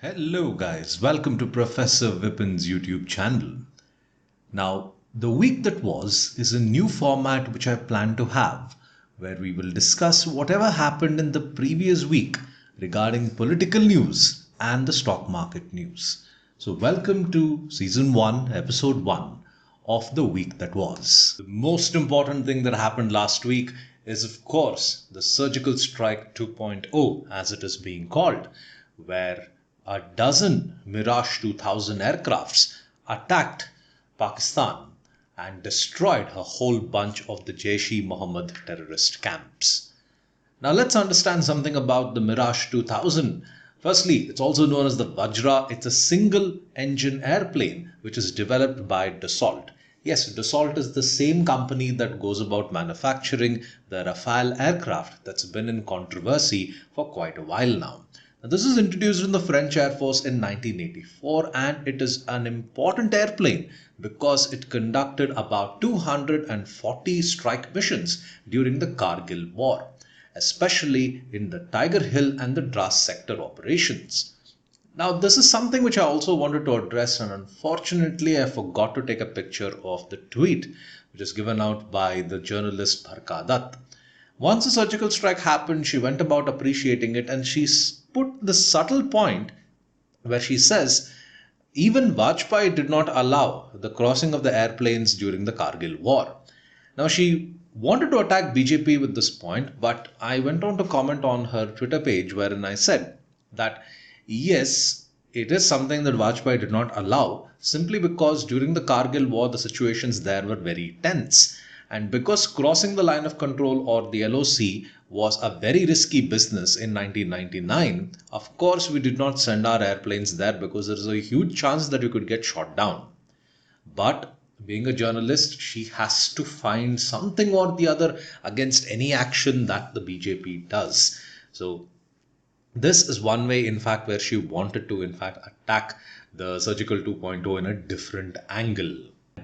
Hello guys, welcome to Professor Vipin's YouTube channel. Now, the week that was is a new format which I plan to have where we will discuss whatever happened in the previous week regarding political news and the stock market news. So welcome to season 1, episode 1 of the week that was. The most important thing that happened last week is of course the surgical strike 2.0 as it is being called, where a dozen Mirage 2000 aircrafts attacked Pakistan and destroyed a whole bunch of the Jaish-e-Mohammed terrorist camps. Now let's understand something about the Mirage 2000. Firstly, it's also known as the Vajra. It's a single engine airplane which is developed by Dassault. Yes, Dassault is the same company that goes about manufacturing the Rafale aircraft that's been in controversy for quite a while now. This is introduced in the French Air Force in 1984 and it is an important airplane because it conducted about 240 strike missions during the Kargil War, especially in the Tiger Hill and the Dras sector operations. Now this is something which I also wanted to address, and unfortunately I forgot to take a picture of the tweet which is given out by the journalist Bharka Dutt. Once the surgical strike happened, she went about appreciating it and she put the subtle point where she says even Vajpayee did not allow the crossing of the airplanes during the Kargil war. Now she wanted to attack BJP with this point, but I went on to comment on her Twitter page wherein I said that yes, it is something that Vajpayee did not allow simply because during the Kargil war the situations there were very tense. And because crossing the line of control or the LOC was a very risky business in 1999, of course we did not send our airplanes there because there is a huge chance that you could get shot down. But being a journalist, she has to find something or the other against any action that the BJP does. So this is one way, in fact, where she wanted to, in fact, attack the Surgical 2.0 in a different angle.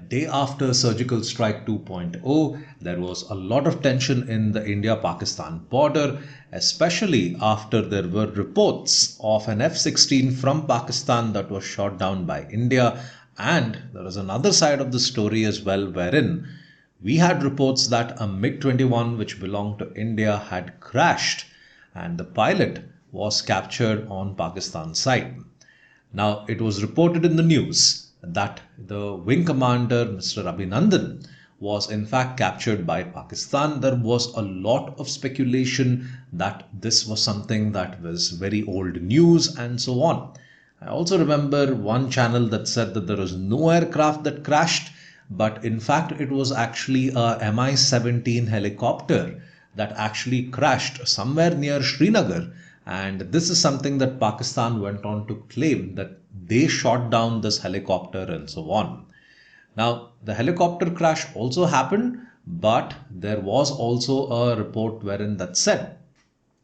Day after Surgical Strike 2.0, there was a lot of tension in the India-Pakistan border, especially after there were reports of an F-16 from Pakistan that was shot down by India. And there is another side of the story as well, wherein we had reports that a MiG-21 which belonged to India had crashed and the pilot was captured on Pakistan side. Now, it was reported in the news that the wing commander, Mr. Abhinandan, was in fact captured by Pakistan. There was a lot of speculation that this was something that was very old news and so on. I also remember one channel that said that there was no aircraft that crashed, but in fact it was actually a Mi-17 helicopter that actually crashed somewhere near Srinagar. And this is something that Pakistan went on to claim that they shot down this helicopter and so on. Now, the helicopter crash also happened, but there was also a report wherein that said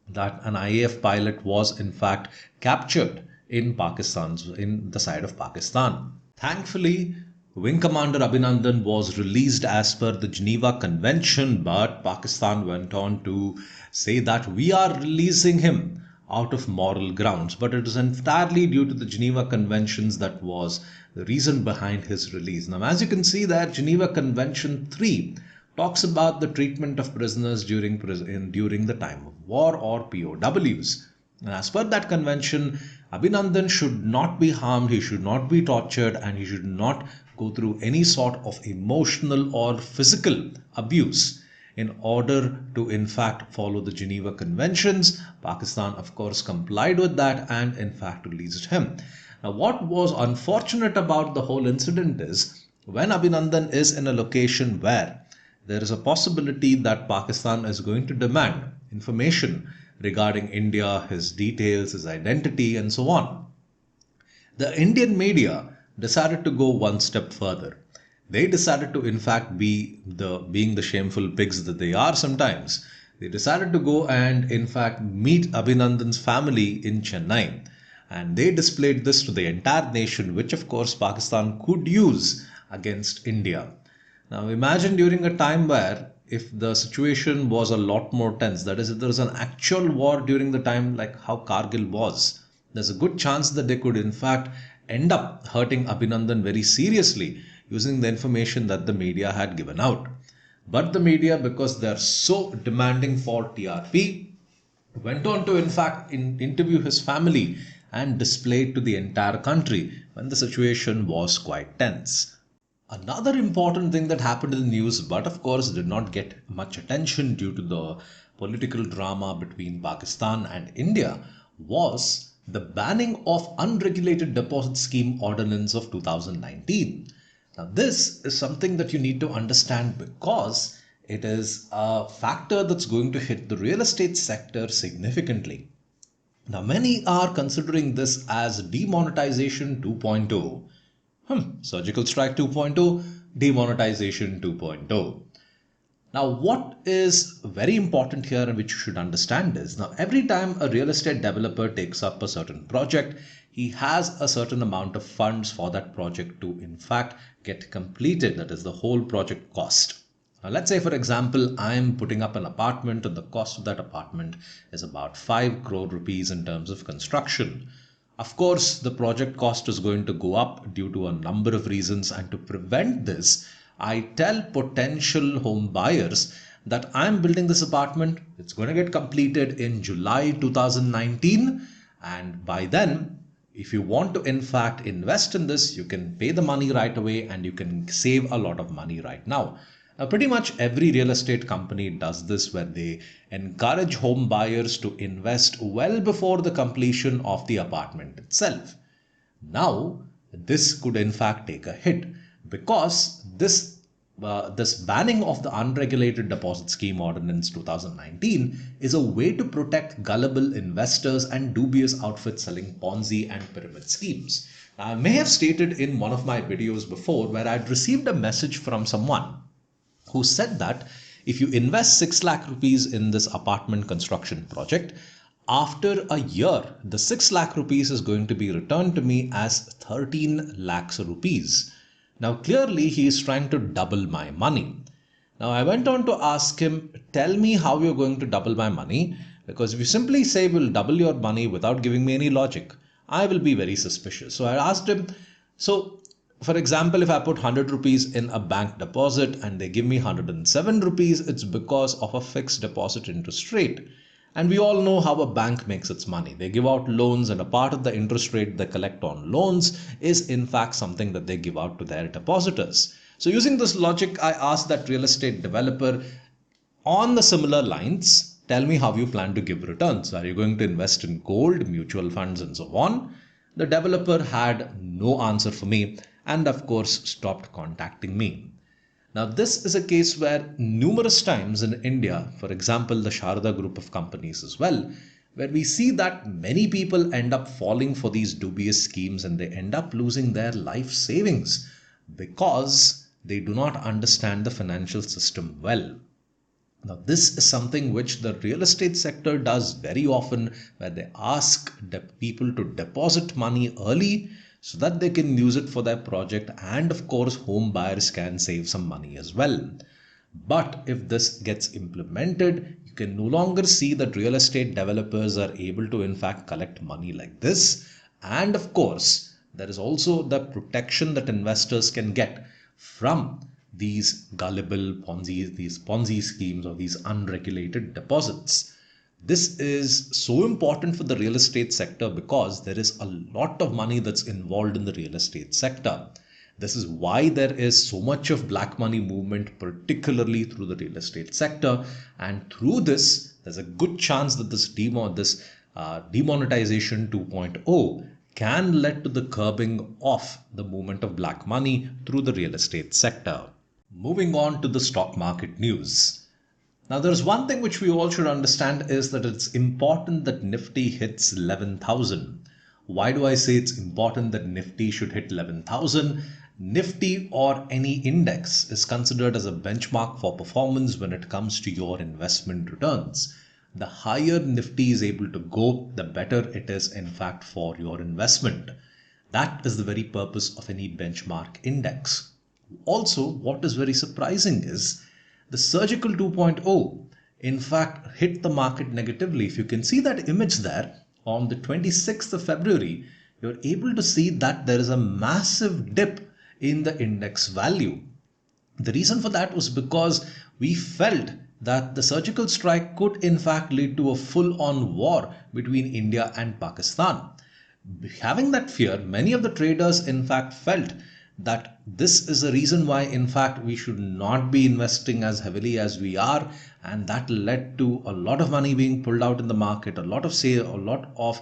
that an IAF pilot was in fact captured in the side of Pakistan. Thankfully, Wing Commander Abhinandan was released as per the Geneva Convention, but Pakistan went on to say that we are releasing him out of moral grounds, but it is entirely due to the Geneva Conventions that was the reason behind his release. Now, as you can see that Geneva Convention 3 talks about the treatment of prisoners during the time of war or POWs. And as per that convention, Abhinandan should not be harmed, he should not be tortured, and he should not go through any sort of emotional or physical abuse in order to in fact follow the Geneva Conventions. Pakistan of course complied with that and in fact released him. Now what was unfortunate about the whole incident is when Abhinandan is in a location where there is a possibility that Pakistan is going to demand information regarding India, his details, his identity and so on. The Indian media decided to go one step further. They decided to in fact being the shameful pigs that they are sometimes. They decided to go and in fact meet Abhinandan's family in Chennai. And they displayed this to the entire nation, which of course Pakistan could use against India. Now imagine during a time where if the situation was a lot more tense, that is if there was an actual war during the time like how Kargil was, there's a good chance that they could in fact end up hurting Abhinandan very seriously using the information that the media had given out. But the media, because they're so demanding for TRP, went on to in fact interview his family and display it to the entire country when the situation was quite tense. Another important thing that happened in the news, but of course did not get much attention due to the political drama between Pakistan and India, was the banning of unregulated deposit scheme ordinance of 2019. Now, this is something that you need to understand because it is a factor that's going to hit the real estate sector significantly. Now, many are considering this as demonetization 2.0. Surgical strike 2.0, demonetization 2.0. Now, what is very important here and which you should understand is now every time a real estate developer takes up a certain project, he has a certain amount of funds for that project to in fact get completed. That is the whole project cost. Now, let's say, for example, I'm putting up an apartment and the cost of that apartment is about 5 crore rupees in terms of construction. Of course, the project cost is going to go up due to a number of reasons, and to prevent this, I tell potential home buyers that I'm building this apartment. It's going to get completed in July 2019, and by then, if you want to in fact invest in this, you can pay the money right away and you can save a lot of money right now. Now, pretty much every real estate company does this where they encourage home buyers to invest well before the completion of the apartment itself. Now, this could in fact take a hit because this banning of the unregulated deposit scheme ordinance 2019 is a way to protect gullible investors and dubious outfits selling Ponzi and pyramid schemes. I may have stated in one of my videos before where I'd received a message from someone who said that if you invest 6 lakh rupees in this apartment construction project, after a year, the 6 lakh rupees is going to be returned to me as 13 lakhs rupees. Now, clearly, he is trying to double my money. Now, I went on to ask him, tell me how you're going to double my money, because if you simply say we'll double your money without giving me any logic, I will be very suspicious. So I asked him, so for example, if I put 100 rupees in a bank deposit and they give me 107 rupees, it's because of a fixed deposit interest rate. And we all know how a bank makes its money. They give out loans, and a part of the interest rate they collect on loans is in fact something that they give out to their depositors. So using this logic, I asked that real estate developer on the similar lines, tell me how you plan to give returns. Are you going to invest in gold, mutual funds, and so on? The developer had no answer for me and of course stopped contacting me. Now, this is a case where numerous times in India, for example, the Sharda group of companies as well, where we see that many people end up falling for these dubious schemes and they end up losing their life savings because they do not understand the financial system well. Now, this is something which the real estate sector does very often, where they ask people to deposit money early so that they can use it for their project, and of course home buyers can save some money as well. But if this gets implemented, you can no longer see that real estate developers are able to in fact collect money like this. And of course, there is also the protection that investors can get from these gullible these Ponzi schemes or these unregulated deposits. This is so important for the real estate sector because there is a lot of money that's involved in the real estate sector. This is why there is so much of black money movement, particularly through the real estate sector. And through this, there's a good chance that this demonetization 2.0 can lead to the curbing of the movement of black money through the real estate sector. Moving on to the stock market news. Now, there's one thing which we all should understand is that it's important that Nifty hits 11,000. Why do I say it's important that Nifty should hit 11,000? Nifty or any index is considered as a benchmark for performance when it comes to your investment returns. The higher Nifty is able to go, the better it is in fact for your investment. That is the very purpose of any benchmark index. Also, what is very surprising is the surgical 2.0 in fact hit the market negatively. If you can see that image there, on the 26th of February, you're able to see that there is a massive dip in the index value. The reason for that was because we felt that the surgical strike could in fact lead to a full on war between India and Pakistan. Having that fear, many of the traders in fact felt that this is the reason why in fact we should not be investing as heavily as we are, and that led to a lot of money being pulled out in the market, a lot of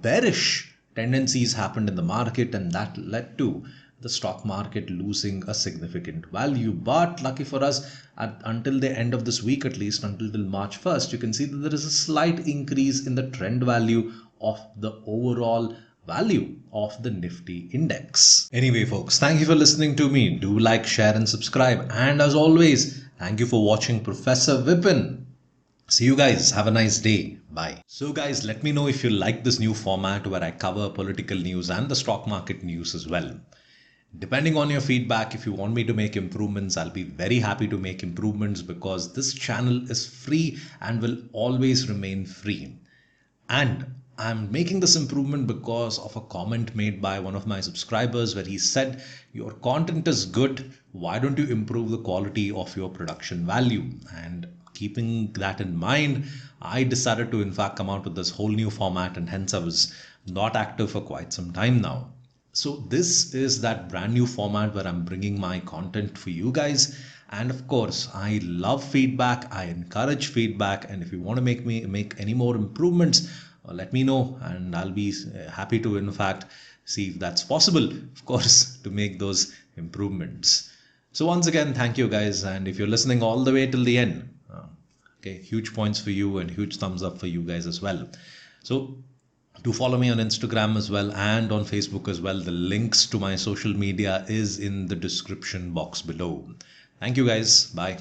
bearish tendencies happened in the market, and that led to the stock market losing a significant value. But lucky for us, until the end of this week, at least until till March 1st, you can see that there is a slight increase in the trend value of the overall value of the Nifty index. Anyway, folks, thank you for listening to me. Do like, share, and subscribe. And as always, thank you for watching Professor Vipin. See you guys. Have a nice day. Bye. So guys, let me know if you like this new format where I cover political news and the stock market news as well. Depending on your feedback, if you want me to make improvements, I'll be very happy to make improvements, because this channel is free and will always remain free. And I'm making this improvement because of a comment made by one of my subscribers where he said, your content is good, why don't you improve the quality of your production value? And keeping that in mind, I decided to in fact come out with this whole new format, and hence I was not active for quite some time now. So this is that brand new format where I'm bringing my content for you guys. And of course, I love feedback. I encourage feedback. And if you want to make any more improvements, let me know, and I'll be happy to in fact see if that's possible, of course, to make those improvements. So once again, thank you guys. And if you're listening all the way till the end, okay, huge points for you and huge thumbs up for you guys as well. So do follow me on Instagram as well and on Facebook as well. The links to my social media is in the description box below. Thank you guys. Bye.